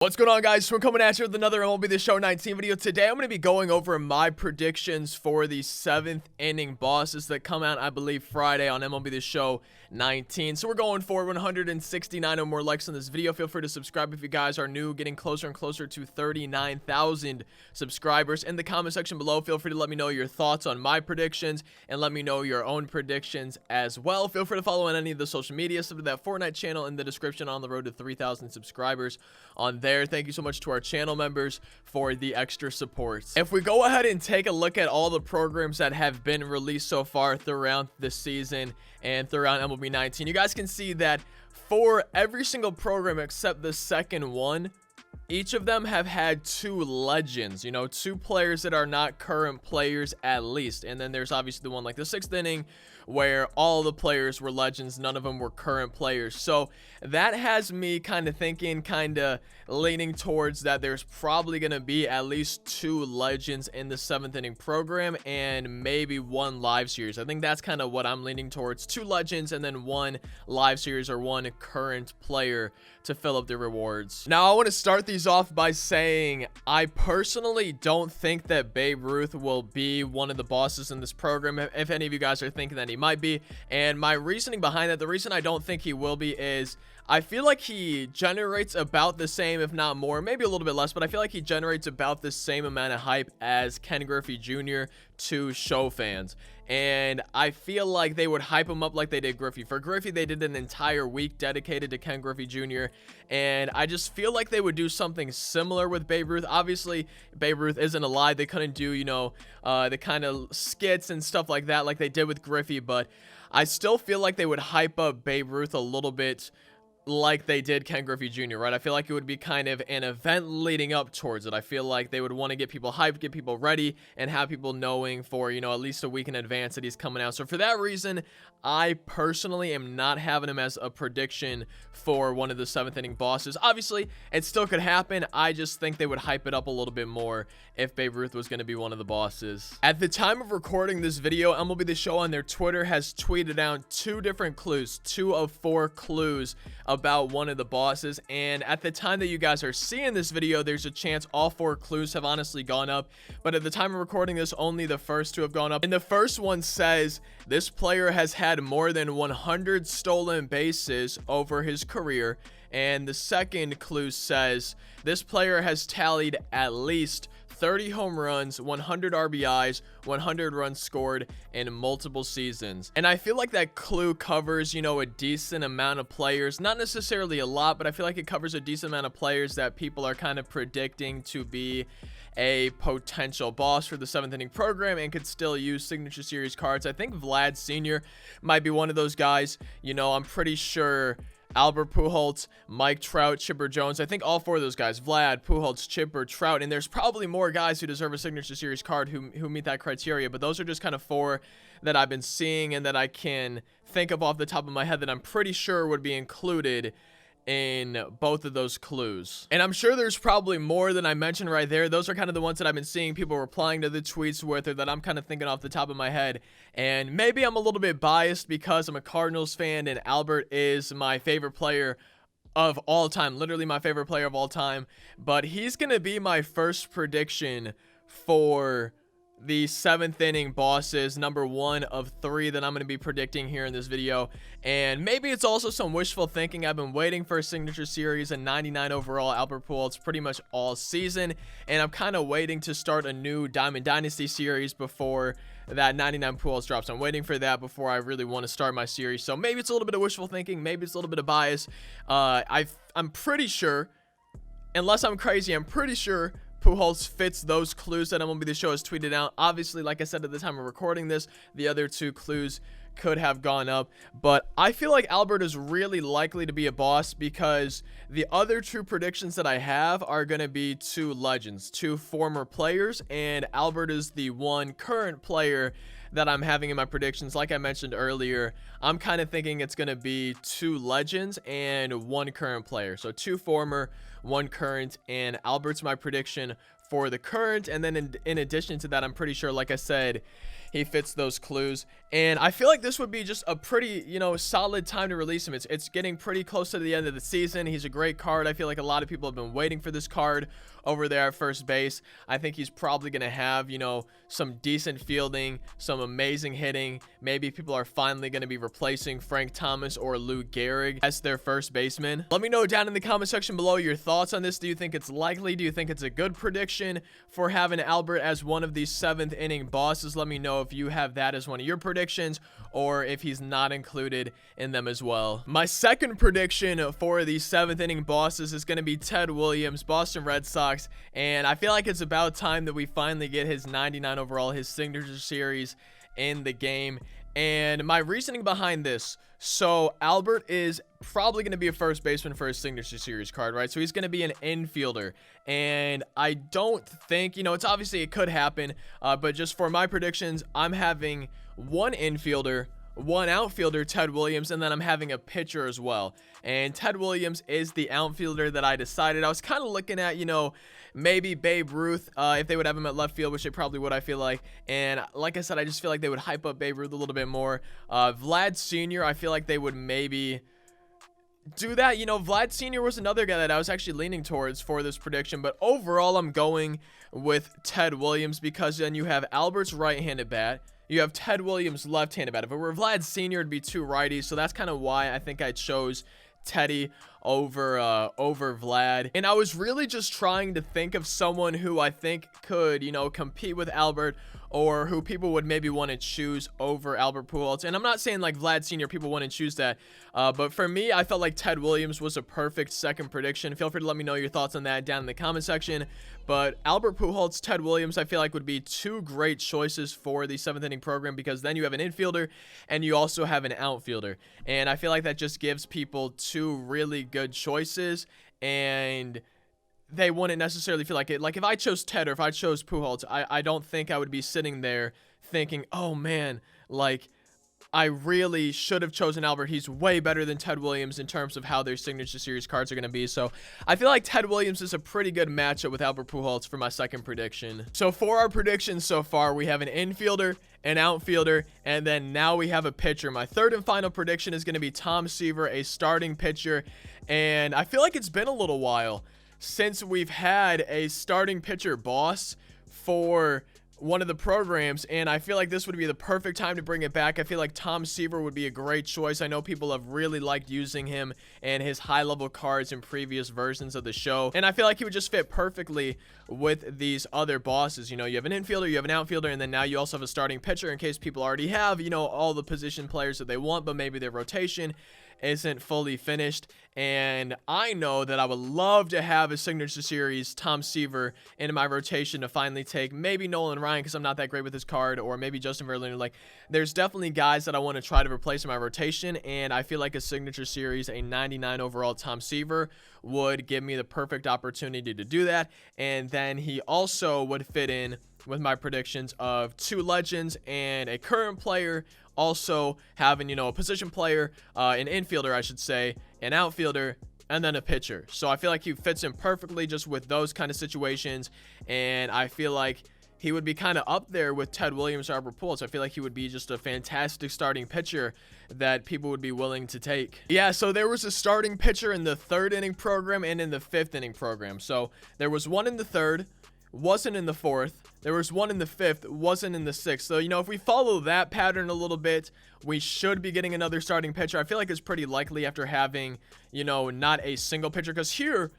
What's going on, guys? So we're coming at you with another MLB The Show 19 video. Today I'm going to be going over my predictions for the 7th inning bosses that come out, I believe, Friday on MLB The Show 19. So we're going for 169 or more likes on this video. Feel free to subscribe if you guys are new, getting closer and closer to 39,000 subscribers. In the comment section below, feel free to let me know your thoughts on my predictions and let me know your own predictions as well. Feel free to follow on any of the social media, sub to that Fortnite channel in the description, on the road to 3,000 subscribers on there. Thank you so much to our channel members for the extra support. If we go ahead and take a look at all the programs that have been released so far throughout the season and throughout MLB 19, you guys can see that for every single program except the second one, each of them have had two legends, you know, two players that are not current players at least. And then there's obviously the one like the 6th inning where all the players were legends, none of them were current players. So that has me kind of thinking, kind of leaning towards that there's probably going to be at least two legends in the 7th inning program and maybe one live series. I think that's kind of what I'm leaning towards, two legends and then one live series or one current player to fill up the rewards. Now I want to start these off by saying I personally don't think that Babe Ruth will be one of the bosses in this program. If any of you guys are thinking that he might be, and my reasoning behind that, the reason I don't think he will be is I feel like he generates about the same, if not more, maybe a little bit less, but I feel like he generates about the same amount of hype as Ken Griffey Jr. to show fans. And I feel like they would hype him up like they did Griffey. For Griffey, they did an entire week dedicated to Ken Griffey Jr. And I just feel like they would do something similar with Babe Ruth. Obviously, Babe Ruth isn't alive. They couldn't do, you know, the kind of skits and stuff like that like they did with Griffey. But I still feel like they would hype up Babe Ruth a little bit like they did Ken Griffey Jr., right? I feel like it would be kind of an event leading up towards it. I feel like they would want to get people hyped, get people ready, and have people knowing for, you know, at least a week in advance that he's coming out. So for that reason, I personally am not having him as a prediction for one of the 7th inning bosses. Obviously, it still could happen. I just think they would hype it up a little bit more if Babe Ruth was going to be one of the bosses. At the time of recording this video, MLB The Show on their Twitter has tweeted out 2 different clues, 2 of 4 clues about one of the bosses. And at the time that you guys are seeing this video, there's a chance all 4 clues have honestly gone up. But at the time of recording this, only the first 2 have gone up. And the first one says this player has had more than 100 stolen bases over his career. And the second clue says this player has tallied at least 30 home runs, 100 RBIs, 100 runs scored in multiple seasons. And I feel like that clue covers, you know, a decent amount of players. Not necessarily a lot, but I feel like it covers a decent amount of players that people are kind of predicting to be a potential boss for the 7th inning program and could still use signature series cards. I think Vlad Sr. might be one of those guys. You know, I'm pretty sure Albert Pujols, Mike Trout, Chipper Jones. I think all 4 of those guys, Vlad, Pujols, Chipper, Trout, and there's probably more guys who deserve a signature series card who meet that criteria, but those are just kind of 4 that I've been seeing and that I can think of off the top of my head that I'm pretty sure would be included in both of those clues. And I'm sure there's probably more than I mentioned right there. Those are kind of the ones that I've been seeing people replying to the tweets with, or that I'm kind of thinking off the top of my head. And maybe I'm a little bit biased because I'm a Cardinals fan and Albert is my favorite player of all time, literally my favorite player of all time. But he's gonna be my first prediction for the 7th inning bosses, number 1 of 3 that I'm going to be predicting here in this video. And maybe it's also some wishful thinking. I've been waiting for a signature series and 99 overall Albert Pujols pretty much all season, and I'm kind of waiting to start a new Diamond Dynasty series before that 99 Pujols drops. I'm waiting for that before I really want to start my series. So maybe it's a little bit of wishful thinking, maybe it's a little bit of bias. I'm pretty sure, unless I'm crazy, I'm pretty sure Pujols fits those clues that MLB The Show has tweeted out. Obviously, like I said at the time of recording this, the other 2 clues could have gone up, but I feel like Albert is really likely to be a boss because the other 2 predictions that I have are going to be 2 legends, 2 former players, and Albert is the one current player that I'm having in my predictions. Like I mentioned earlier, I'm kind of thinking it's going to be 2 legends and 1 current player. So 2 former, one current, and Albert's my prediction for the current. And then in addition to that, I'm pretty sure, like I said, he fits those clues. And I feel like this would be just a pretty, solid time to release him. It's getting pretty close to the end of the season. He's a great card. I feel like a lot of people have been waiting for this card over there at first base. I think he's probably going to have, some decent fielding, some amazing hitting. Maybe people are finally going to be replacing Frank Thomas or Lou Gehrig as their first baseman. Let me know down in the comment section below your thoughts on this. Do you think it's likely? Do you think it's a good prediction for having Albert as one of these 7th inning bosses? Let me know if you have that as one of your predictions, or if he's not included in them as well. My second prediction for the 7th inning bosses is going to be Ted Williams, Boston Red Sox. And I feel like it's about time that we finally get his 99 overall, his signature series in the game. And my reasoning behind this, so Albert is probably going to be a first baseman for his signature series card, right? So he's going to be an infielder. And I don't think, it's obviously it could happen, but just for my predictions, I'm having one infielder, one outfielder, Ted Williams, and then I'm having a pitcher as well. And Ted Williams is the outfielder that I decided. I was kind of looking at, maybe Babe Ruth, if they would have him at left field, which they probably would, I feel like. And like I said, I just feel like they would hype up Babe Ruth a little bit more. Vlad Sr., I feel like they would maybe do that. Vlad Sr. was another guy that I was actually leaning towards for this prediction, but overall I'm going with Ted Williams, because then you have Albert's right-handed bat, you have Ted Williams left-handed bat. If it were Vlad Sr., it'd be two righties, so that's kind of why I think I chose Teddy over Vlad. And I was really just trying to think of someone who I think could, compete with Albert, or who people would maybe want to choose over Albert Pujols. And I'm not saying like Vlad Sr. people want to choose that, but for me, I felt like Ted Williams was a perfect second prediction. Feel free to let me know your thoughts on that down in the comment section. But Albert Pujols, Ted Williams, I feel like would be two great choices for the 7th inning program, because then you have an infielder and you also have an outfielder. And I feel like that just gives people two really good choices, and they wouldn't necessarily feel like it. Like if I chose Ted or if I chose Pujols, I don't think I would be sitting there thinking, oh man, like I really should have chosen Albert. He's way better than Ted Williams in terms of how their signature series cards are going to be. So I feel like Ted Williams is a pretty good matchup with Albert Pujols for my second prediction. So for our predictions so far, we have an infielder, an outfielder, and then now we have a pitcher. My third and final prediction is going to be Tom Seaver, a starting pitcher. And I feel like it's been a little while since we've had a starting pitcher boss for one of the programs, and I feel like this would be the perfect time to bring it back. I feel like Tom Seaver would be a great choice. I know people have really liked using him and his high-level cards in previous versions of the show, and I feel like he would just fit perfectly with these other bosses. You have an infielder, you have an outfielder, and then now you also have a starting pitcher in case people already have, all the position players that they want, but maybe their rotation isn't fully finished. And I know that I would love to have a signature series Tom Seaver in my rotation to finally take maybe Nolan Ryan, because I'm not that great with his card, or maybe Justin Verlander. Like, there's definitely guys that I want to try to replace in my rotation, and I feel like a signature series, a 99 overall Tom Seaver, would give me the perfect opportunity to do that. And then he also would fit in with my predictions of two legends and a current player, also having, a position player, an infielder, I should say, an outfielder, and then a pitcher. So I feel like he fits in perfectly just with those kind of situations, and I feel like he would be kind of up there with Ted Williams or Albert Pujols. I feel like he would be just a fantastic starting pitcher that people would be willing to take. Yeah, so there was a starting pitcher in the 3rd inning program and in the 5th inning program. So there was one in the 3rd, wasn't in the 4th. There was one in the 5th, wasn't in the 6th. So, if we follow that pattern a little bit, we should be getting another starting pitcher. I feel like it's pretty likely after having, not a single pitcher, because here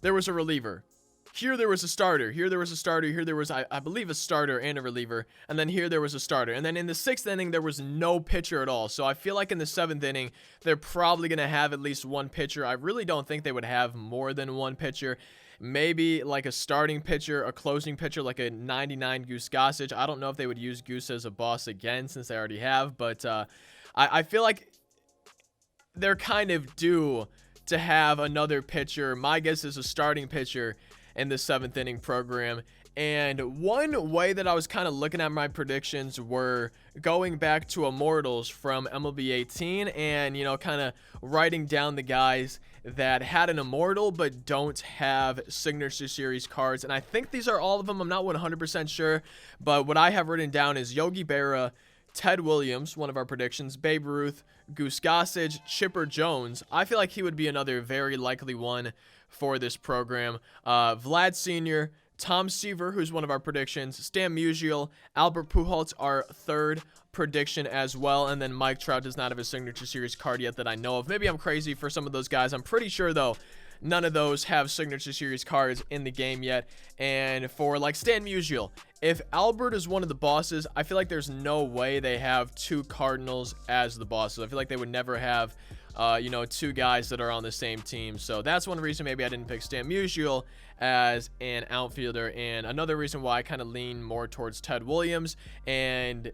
there was a reliever. Here there was a starter. Here there was a starter. Here there was, I believe, a starter and a reliever. And then here there was a starter. And then in the 6th inning, there was no pitcher at all. So I feel like in the 7th inning, they're probably going to have at least one pitcher. I really don't think they would have more than one pitcher. Maybe like a starting pitcher, a closing pitcher, like a 99 Goose Gossage. I don't know if they would use Goose as a boss again, since they already have. But I feel like they're kind of due to have another pitcher. My guess is a starting pitcher in the 7th inning program. And one way that I was kind of looking at my predictions were going back to Immortals from MLB 18 and, you know, kind of writing down the guys that had an Immortal but don't have Signature Series cards. And I think these are all of them. I'm not 100% sure, but what I have written down is Yogi Berra, Ted Williams, one of our predictions, Babe Ruth, Goose Gossage, Chipper Jones. I feel like he would be another very likely one for this program. Vlad Sr., Tom Seaver, who's one of our predictions, Stan Musial, Albert Pujols, our third prediction as well, and then Mike Trout does not have a Signature Series card yet that I know of. Maybe I'm crazy for some of those guys. I'm pretty sure, though, none of those have Signature Series cards in the game yet. And for, like, Stan Musial, if Albert is one of the bosses, I feel like there's no way they have 2 Cardinals as the bosses. I feel like they would never have you know, 2 guys that are on the same team. So that's one reason maybe I didn't pick Stan Musial as an outfielder. And another reason why I kind of lean more towards Ted Williams. And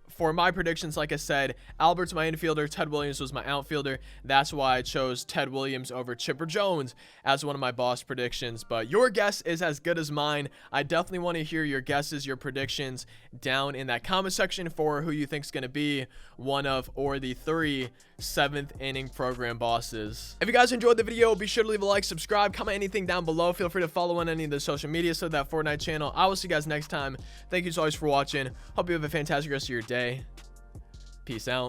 for my predictions, like I said, Albert's my infielder, Ted Williams was my outfielder. That's why I chose Ted Williams over Chipper Jones as one of my boss predictions. But your guess is as good as mine. I definitely want to hear your guesses, your predictions down in that comment section for who you think is going to be one of or the 3 7th inning program bosses. If you guys enjoyed the video, be sure to leave a like, subscribe, comment anything down below. Feel free to follow on any of the social media so that Fortnite channel. I will see you guys next time. Thank you so much for watching. Hope you have a fantastic rest of your day. Peace out.